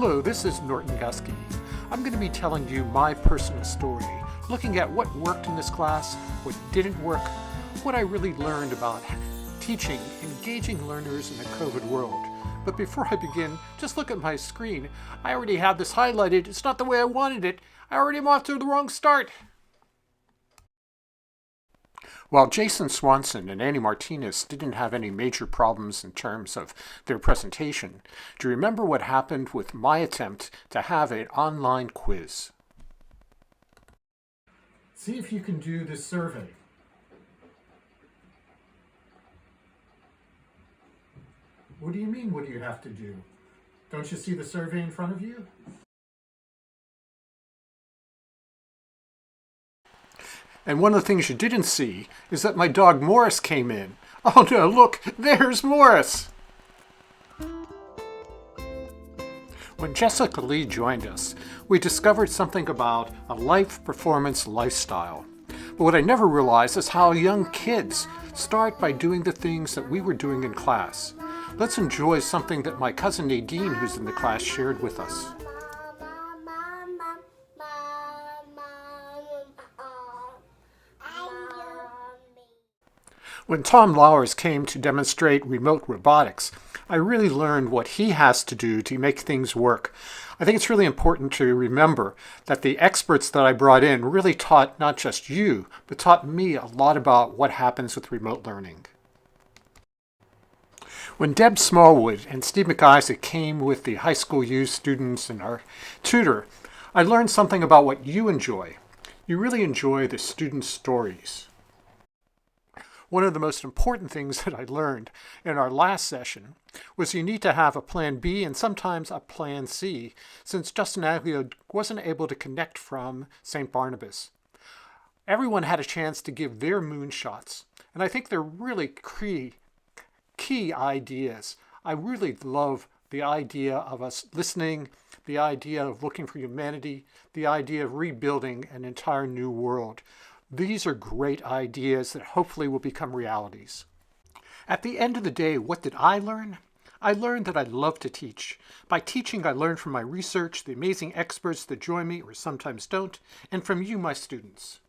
Hello, this is Norton Gusky. I'm going to be telling you my personal story, looking at what worked in this class, what didn't work, what I really learned about teaching, engaging learners in a COVID world. But before I begin, just look at my screen. I already have this highlighted. It's not the way I wanted it. I already am off to the wrong start. While Jason Swanson and Annie Martinez didn't have any major problems in terms of their presentation, do you remember what happened with my attempt to have an online quiz? See if you can do this survey. What do you mean, what do you have to do? Don't you see the survey in front of you? And one of the things you didn't see is that my dog Morris came in. Oh no, look, there's Morris! When Jessica Lee joined us, we discovered something about a life performance lifestyle. But what I never realized is how young kids start by doing the things that we were doing in class. Let's enjoy something that my cousin Nadine, who's in the class, shared with us. When Tom Lowers came to demonstrate remote robotics, I really learned what he has to do to make things work. I think it's really important to remember that the experts that I brought in really taught not just you, but taught me a lot about what happens with remote learning. When Deb Smallwood and Steve McIsaac came with the high school youth students and our tutor, I learned something about what you enjoy. You really enjoy the students' stories. One of the most important things that I learned in our last session was you need to have a plan B and sometimes a plan C, since Justin Aguilera wasn't able to connect from St. Barnabas. Everyone had a chance to give their moonshots, and I think they're really key ideas. I really love the idea of us listening, the idea of looking for humanity, the idea of rebuilding an entire new world. These are great ideas that hopefully will become realities. At the end of the day, what did I learn? I learned that I love to teach. By teaching, I learned from my research, the amazing experts that join me or sometimes don't, and from you, my students.